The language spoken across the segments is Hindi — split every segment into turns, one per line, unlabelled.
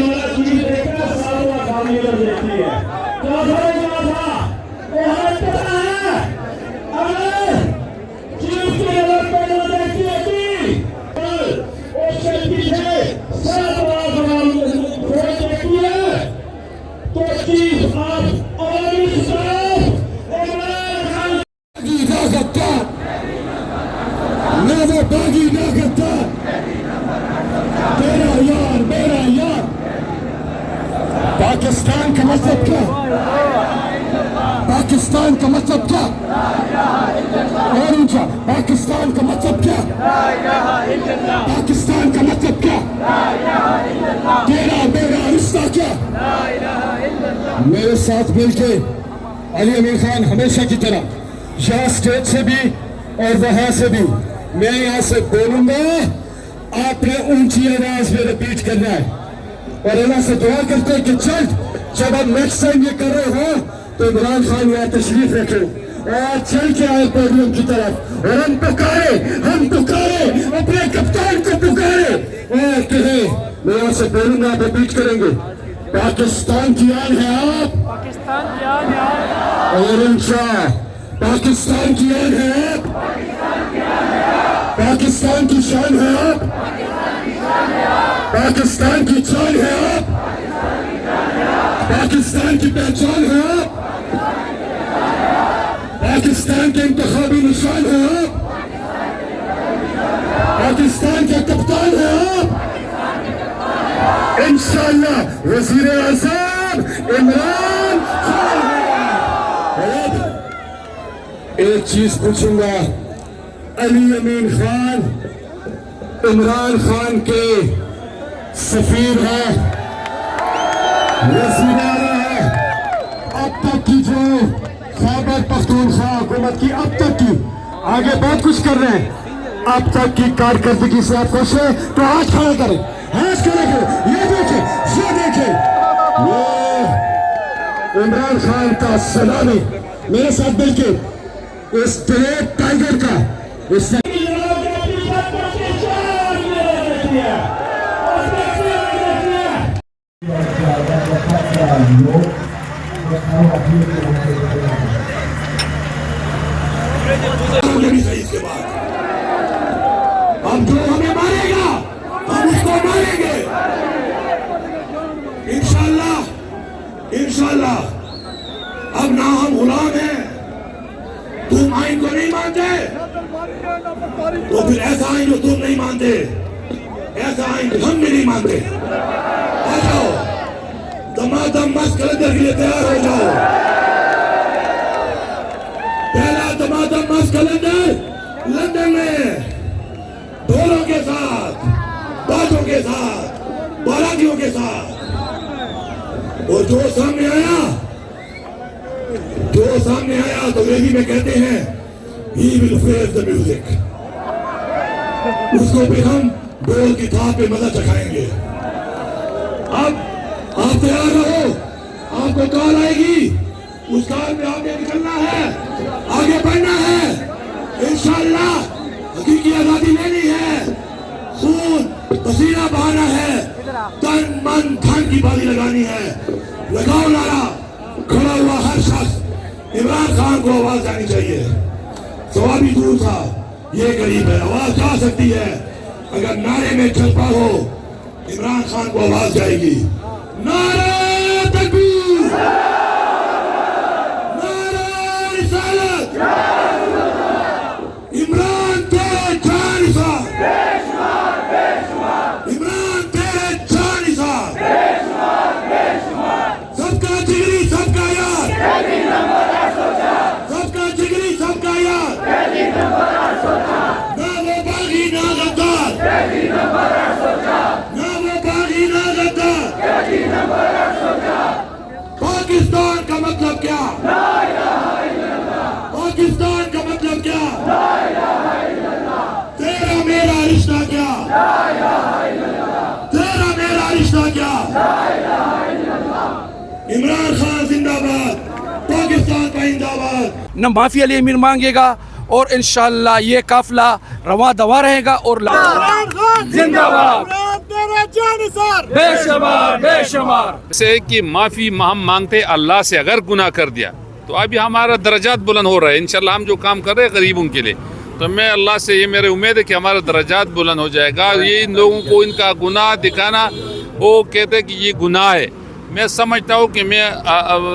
हमारा चीज देखकर सारा खाली कर देती है। क्या था वो हमें पता है। अगर चीज की अगर पैदा देखती होती उसके पीछे 7 सवाल देखती है तो चीज आप आवामी बागी ना करता तेरा यार मेरा यार। पाकिस्तान का मतलब क्या? पाकिस्तान का मतलब क्या? और ऊंचा पाकिस्तान का मतलब क्या? पाकिस्तान का मतलब क्या? तेरा मेरा रिश्ता क्या? मेरे साथ मिलके अली अमीर खान हमेशा की तरह यहाँ स्टेज से भी और वहां से भी मैं यहाँ से बोलूंगा, आपने ऊंची आवाज में रिपीट करना है और अल्लाह से दुआ करते हैं कि जब आप नेक्स्ट टाइम ये कर रहे हो तो इमरान खान यहाँ तशरीफ रखे और चल के आए पोडियम की तरफ और हम पुकारे अपने कप्तान को पुकारे और कहे, मैं यहाँ से बोलूंगा, आप रिपीट करेंगे, पाकिस्तान की आन है आप,
पाकिस्तान की आन है आप,
और इंशाअल्लाह पाकिस्तान की आन है आप, पाकिस्तान की शान है आप, पाकिस्तान की चाल है आप, पाकिस्तान की पहचान है आप, पाकिस्तान के इंतखाबी निशान है आप, पाकिस्तान के कप्तान है आप, इंशाअल्लाह वजीर आज़म इमरान खान है। एक चीज पूछूंगा, अली अमीन खान इमरान खान के सफीर है, वज़ीर आला है। अब तक की जो खैबर पख्तूनख्वा हुकूमत की अब तक की आगे बहुत कुछ कर रहे हैं, अब तक की कारकर्दगी से आप खुश है तो हाथ खड़ा करें, हाथ खड़ा करें, ये देखें ये इमरान खान का सलामी मेरे साथ मिलके इस ग्रेट टाइगर का इस इसके बाद अब जो हमें मारेगा हम उसको मारेंगे इंशाअल्लाह। अब ना हम गुलाम हैं, तुम आइन को नहीं मानते तो फिर ऐसा आइन जो तुम नहीं मानते, ऐसा आइन हम भी नहीं मानते। आ जाओ, दमादम मस्त कलंदर के लिए तैयार हो जाओ। पहला दमादम मस्त कलंदर लंदन में ढोलों के साथ, बाजों के साथ, बारातियों के साथ, और जो सामने आया तो यही में कहते हैं he will face the music, उसको भी हम ढोल की थाप पे मजा चखाएंगे। अब आप तैयार रहो, आपको कॉल आएगी, उस कॉल में आगे निकलना है, आगे बढ़ना है, इंशाअल्लाह हकीकी आजादी लेनी है, खून पसीना बहाना है, तन मन धन की बाजी लगानी है। लगाओ नारा, खड़ा हुआ हर शख्स इमरान खान को आवाज जानी चाहिए। सवाल भी दूर था, ये गरीब है, आवाज जा सकती है, अगर नारे में चलता हो इमरान खान को आवाज जाएगी। नारे तकबीर, नारे रिसालत, इमरान तेरे जानिसार, इमरान तेरे जानिसार, सबका जिगरी सबका यार, सबका जिगरी सबका यार, ना वो बागी ना गद्दार, ना वो बागी ना गद्दार। पाकिस्तान का मतलब क्या? पाकिस्तान का मतलब क्या? तेरा मेरा रिश्ता क्या? तेरा मेरा रिश्ता क्या? इमरान खान जिंदाबाद, पाकिस्तान का जिंदाबाद।
न माफी अली अमीर मांगेगा और इंशाअल्लाह ये काफिला रवा दवा रहेगा और जिंदाबाद बेशुमार। बेशुमार।
जैसे कि माफ़ी हम मांगते हैं अल्लाह से, अगर गुनाह कर दिया तो अभी हमारा दर्जात बुलंद हो रहा है इंशाल्लाह। हम जो काम कर रहे हैं गरीबों के लिए, तो मैं अल्लाह से ये मेरी उम्मीद है कि हमारा दर्जात बुलंद हो जाएगा। ये इन लोगों को इनका गुनाह दिखाना, वो कहते हैं कि ये गुनाह है। मैं समझता हूँ कि मैं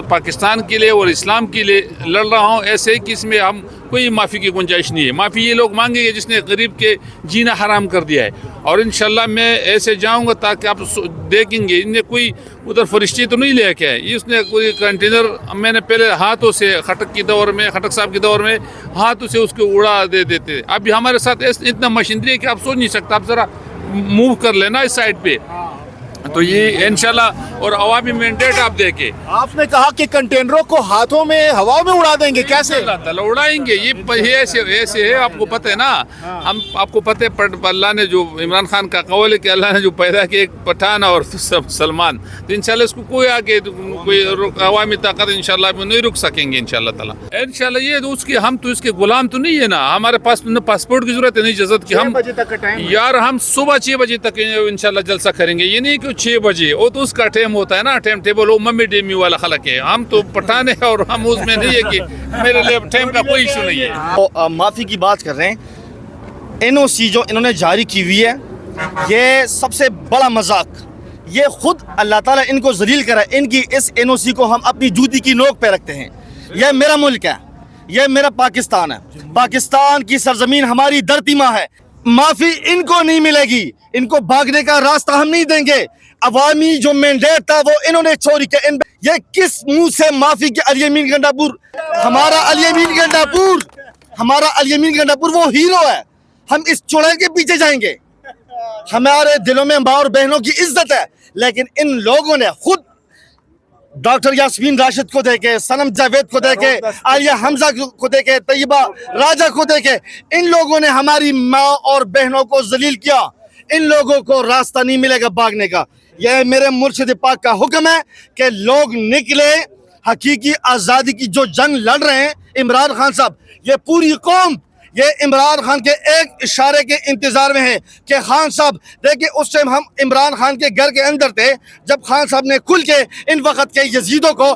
पाकिस्तान के लिए और इस्लाम के लिए लड़ रहा हूँ, ऐसे ही कि इसमें हम कोई माफ़ी की गुंजाइश नहीं है। माफ़ी ये लोग मांगेंगे जिसने गरीब के जीना हराम कर दिया है। और इंशाल्लाह मैं ऐसे जाऊँगा ताकि आप देखेंगे इनने कोई उधर फरिश्ते तो नहीं लेके आए, इसने कोई कंटेनर मैंने पहले हाथों से खटक की दौर में, खटक साहब की दौर में हाथों से उसको उड़ा दे देते। अभी हमारे साथ इतना मशीनरी है कि आप सोच नहीं सकते। आप ज़रा मूव कर लेना इस साइड पे, तो ये इंशाल्लाह। और अवामी मैंडेट आप देखें,
आपने कहा कि कंटेनरों को हाथों में हवा में उड़ा देंगे, कैसे?
अल्लाह ताला उड़ाएंगे। ये ऐसे ऐसे है, आपको पता है ना। हम आपको पता है अल्लाह ने जो इमरान खान का कौल है कि अल्लाह ने जो पैदा किया एक पठान और सलमान, तो इंशाल्लाह इसको कोई आगे कोई अवामी ताकत इंशाल्लाह नहीं रुक सकेंगे इंशाल्लाह ताला। इंशाल्लाह ये तो उसके, हम तो इसके गुलाम तो नहीं है ना। हमारे पास पासपोर्ट की जरूरत है, नहीं इजाजत की। हम यार हम सुबह 6 बजे तक इंशाल्लाह जलसा करेंगे। ये नहीं कि 6 बजे, वो तो उसका टाइम होता है ना, टाइम टेबल। वो मम्मी डेमी वाला खलक है, हम तो पठान है और हम उसमें नहीं है कि मेरे लिए टाइम का कोई इशू नहीं है।
तो माफ़ी की बात कर रहे हैं, NOC जो इन्होंने जारी की हुई है, ये सबसे बड़ा मजाक। ये खुद अल्लाह ताला इनको जलील करा। इनकी इस NOC को हम अपनी जूती की नोक पे रखते हैं। यह मेरा मुल्क है, यह मेरा पाकिस्तान है। पाकिस्तान की सरजमीन हमारी धरती माँ है। माफ़ी इनको नहीं मिलेगी, इनको भागने का रास्ता हम नहीं देंगे। अवामी जो मैंडेट था वो इन्होंने चोरी किया। ये किस मुंह से माफ़ी के? अल-यमीन गंडापुर, हमारा अल-यमीन गंडापुर, हमारा अल-यमीन गंडापुर वो हीरो है। हम इस चुड़ैल के पीछे जाएंगे। हमारे दिलों में माँ और बहनों की इज्जत है, लेकिन इन लोगों ने खुद डॉक्टर यास्मीन राशिद को देखे, सनम जावेद को देखे, आलिया हमजा को देखे, तैयबा राजा को देखे, इन लोगों ने हमारी माँ और बहनों को जलील किया। इन लोगों को रास्ता नहीं मिलेगा भागने का। यह मेरे मुर्शिद पाक का हुक्म है कि लोग निकले, हकीकी आज़ादी की जो जंग लड़ रहे हैं इमरान खान साहब, ये पूरी कौम ये इमरान खान के एक इशारे के इंतजार में है कि खान साहब देखिए, उस टाइम हम इमरान खान के घर के अंदर थे जब खान साहब ने खुल के इन वक्त के यजीदों को